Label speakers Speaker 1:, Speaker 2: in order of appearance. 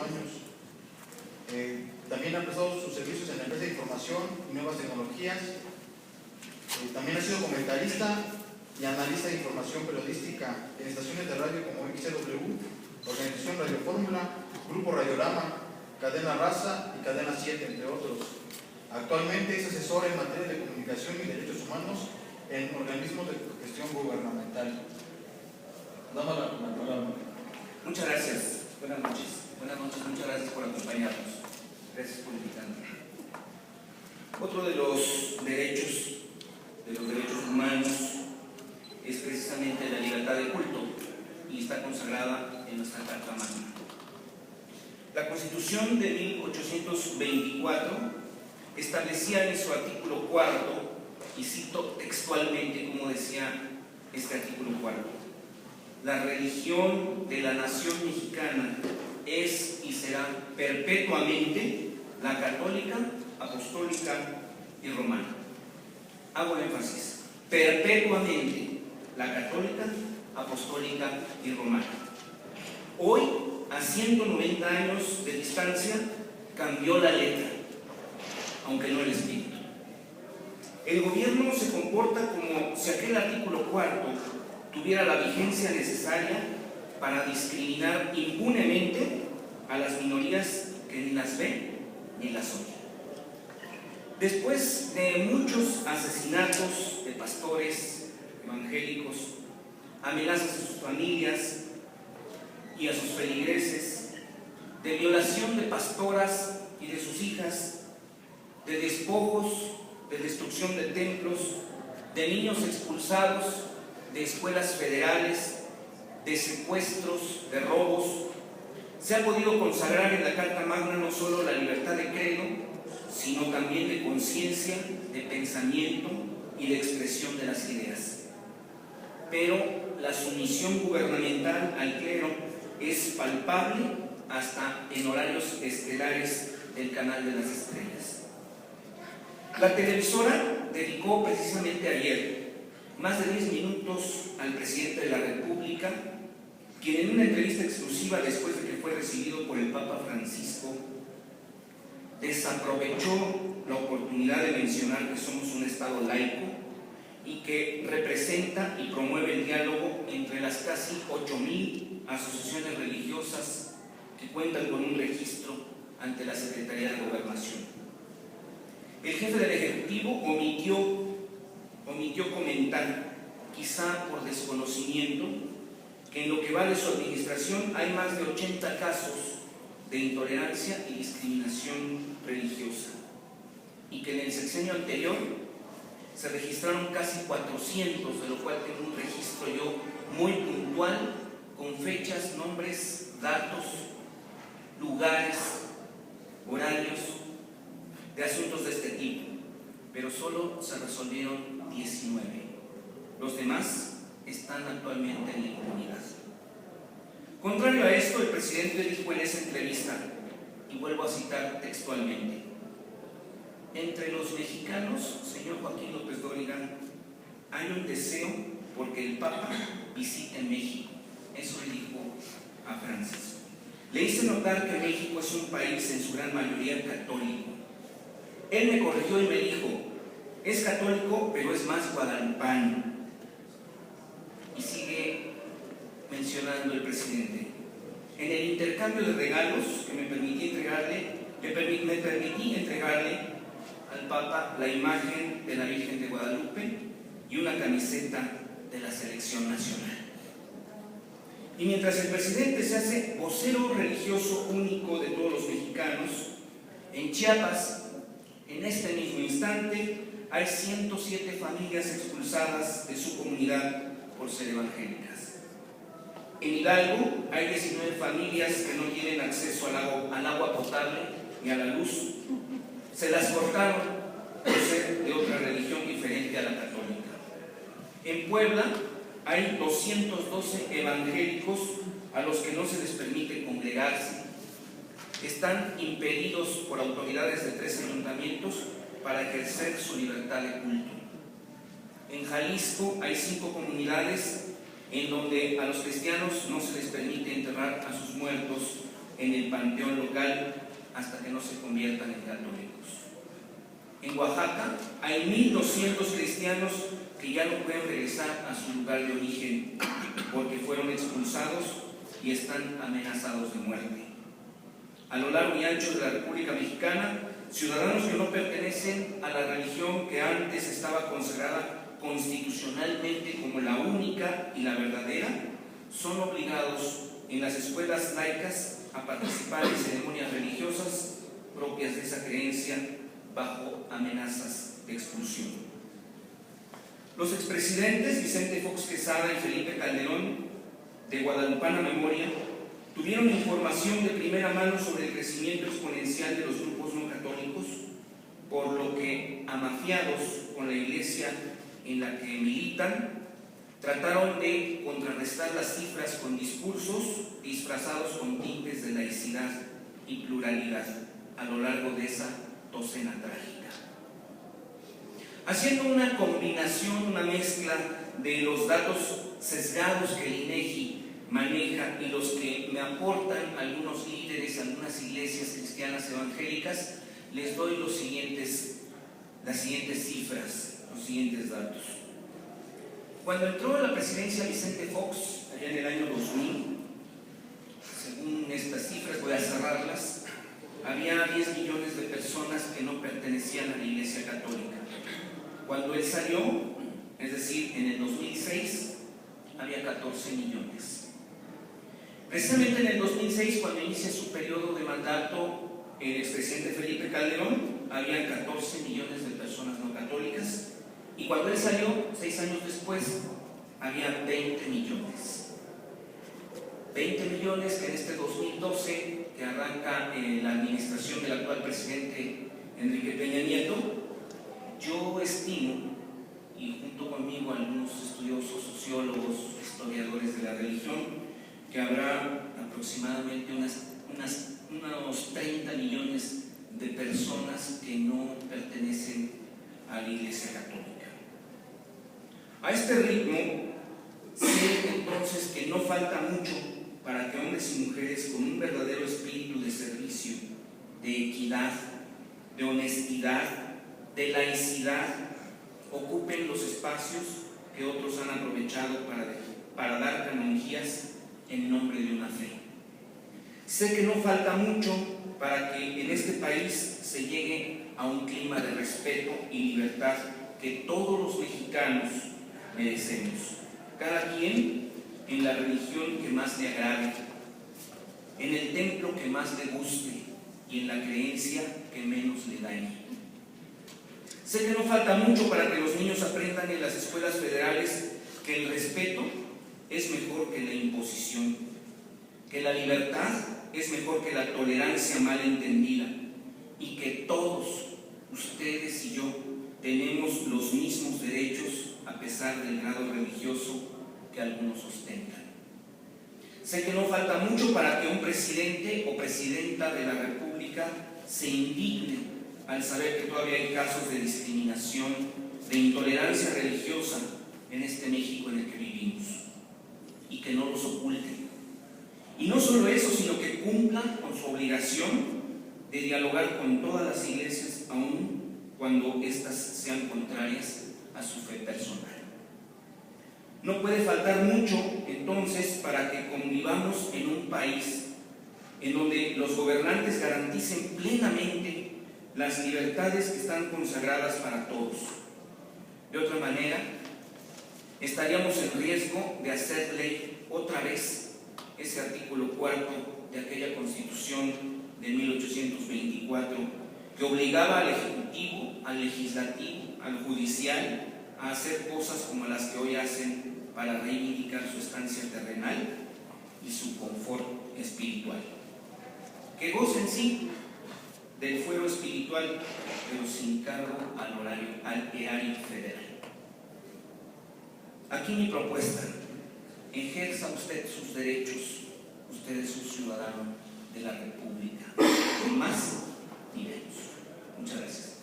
Speaker 1: años. También ha prestado sus servicios en la empresa de información y nuevas tecnologías. También ha sido comentarista y analista de información periodística en estaciones de radio como XCW, Organización Radio Fórmula, Grupo Radiorama, Cadena Raza y Cadena 7, entre otros. Actualmente es asesor en materia de comunicación y derechos humanos en organismos de gestión gubernamental. Damos la palabra.
Speaker 2: Muchas gracias. Buenas noches. Buenas noches. Muchas gracias por acompañarnos. Gracias por invitarme. Otro de los derechos humanos es precisamente la libertad de culto y está consagrada en nuestra Carta Magna. La Constitución de 1824 establecía en su artículo 4, y cito textualmente como decía este artículo 4: la religión de la nación mexicana es y será perpetuamente la católica, apostólica y romana. Hago énfasis: perpetuamente la católica, apostólica y romana. Hoy, a 190 años de distancia, cambió la letra, aunque no el espíritu. El gobierno se comporta como si aquel artículo 4 tuviera la vigencia necesaria para discriminar impunemente a las minorías que ni las ven ni las oyen. Después de muchos asesinatos de pastores evangélicos, amenazas a sus familias y a sus feligreses, de violación de pastoras y de sus hijas, de despojos, de destrucción de templos, de niños expulsados de escuelas federales, de secuestros, de robos, se ha podido consagrar en la Carta Magna no solo la libertad de credo, sino también de conciencia, de pensamiento y de expresión de las ideas. Pero la sumisión gubernamental al clero es palpable hasta en horarios estelares del Canal de las Estrellas. La televisora dedicó precisamente ayer más de 10 minutos al presidente de la República, quien en una entrevista exclusiva después de que fue recibido por el Papa Francisco, desaprovechó la oportunidad de mencionar que somos un Estado laico y que representa y promueve el diálogo entre las casi 8,000 asociaciones religiosas que cuentan con un registro ante la Secretaría de Gobernación. El jefe del Ejecutivo omitió comentar, quizá por desconocimiento, que en lo que va de su administración hay más de 80 casos de intolerancia y discriminación religiosa, y que en el sexenio anterior se registraron casi 400, de lo cual tengo un registro yo muy puntual, con fechas, nombres, datos, lugares, horarios, de asuntos de este tipo, pero solo se resolvieron 19. Los demás están actualmente en la impunidad. Contrario a esto, el presidente dijo en esa entrevista, y vuelvo a citar textualmente: entre los mexicanos, señor Joaquín López Dóriga, hay un deseo porque el Papa visite México. Eso le dijo a Francisco. Le hice notar que México es un país en su gran mayoría católico. Él me corrigió y me dijo: es católico, pero es más guadalupano. Y sigue mencionando el presidente: en el intercambio de regalos que me permití entregarle al Papa la imagen de la Virgen de Guadalupe y una camiseta de la selección nacional. Y mientras el presidente se hace vocero religioso único de todos los mexicanos, en Chiapas, en este mismo instante, hay 107 familias expulsadas de su comunidad por ser evangélicas. En Hidalgo hay 19 familias que no tienen acceso al agua potable ni a la luz. Se las cortaron por ser de otra religión diferente a la católica. En Puebla hay 212 evangélicos a los que no se les permite congregarse. Están impedidos por autoridades de 3 ayuntamientos para ejercer su libertad de culto. En Jalisco hay 5 comunidades en donde a los cristianos no se les permite enterrar a sus muertos en el panteón local hasta que no se conviertan en católicos. En Oaxaca hay 1,200 cristianos que ya no pueden regresar a su lugar de origen porque fueron expulsados y están amenazados de muerte. A lo largo y ancho de la República Mexicana, ciudadanos que no pertenecen a la religión que antes estaba consagrada constitucionalmente como la única y la verdadera, son obligados en las escuelas laicas a participar en ceremonias religiosas propias de esa creencia bajo amenazas de expulsión. Los expresidentes Vicente Fox Quesada y Felipe Calderón, de guadalupana memoria, tuvieron información de primera mano sobre el crecimiento exponencial de los grupos no católicos, por lo que, amafiados con la iglesia en la que militan, trataron de contrarrestar las cifras con discursos disfrazados con tintes de laicidad y pluralidad a lo largo de esa docena trágica. Haciendo una combinación, una mezcla de los datos sesgados que el INEGI maneja y los que me aportan algunos líderes, algunas iglesias cristianas evangélicas, les doy las siguientes cifras, los siguientes datos. Cuando entró a la presidencia Vicente Fox, allá en el año 2000, según estas cifras, voy a cerrarlas, había 10 millones de personas que no pertenecían a la Iglesia Católica. Cuando él salió, es decir, en el 2006, había 14 millones. Precisamente en el 2006, cuando inicia su periodo de mandato el expresidente Felipe Calderón, había 14 millones de personas no católicas, y cuando él salió, 6 años después, había 20 millones. 20 millones que en este 2012, que arranca la administración del actual presidente Enrique Peña Nieto, yo estimo, y junto conmigo algunos estudiosos, sociólogos, historiadores de la religión, que habrá aproximadamente unos 30 millones de personas que no pertenecen a la Iglesia Católica. A este ritmo, sé entonces que no falta mucho para que hombres y mujeres con un verdadero espíritu de servicio, de equidad, de honestidad, de laicidad, ocupen los espacios que otros han aprovechado para dar canonjías en nombre de una fe. Sé que no falta mucho para que en este país se llegue a un clima de respeto y libertad que todos los mexicanos merecemos, cada quien en la religión que más le agrade, en el templo que más le guste y en la creencia que menos le dañe. Sé que no falta mucho para que los niños aprendan en las escuelas federales que el respeto es mejor que la imposición, que la libertad es mejor que la tolerancia mal entendida y que todos, ustedes y yo, tenemos los mismos derechos a pesar del grado religioso que algunos ostentan. Sé que no falta mucho para que un presidente o presidenta de la República se indigne al saber que todavía hay casos de discriminación, de intolerancia religiosa en este México en el que vivimos, y que no los oculte. Y no solo eso, sino que cumpla con su obligación de dialogar con todas las iglesias, aun cuando éstas sean contrarias a su fe personal. No puede faltar mucho, entonces, para que convivamos en un país en donde los gobernantes garanticen plenamente las libertades que están consagradas para todos. De otra manera, estaríamos en riesgo de hacer ley otra vez ese artículo 4 de aquella Constitución de 1824 que obligaba al Ejecutivo, al Legislativo, al Judicial a hacer cosas como las que hoy hacen para reivindicar su estancia terrenal y su confort espiritual. Que gocen, sí, del fuero espiritual, pero sin cargo al erario federal. Aquí mi propuesta: ejerza usted sus derechos, usted es un ciudadano de la República, ni más ni menos. Muchas gracias.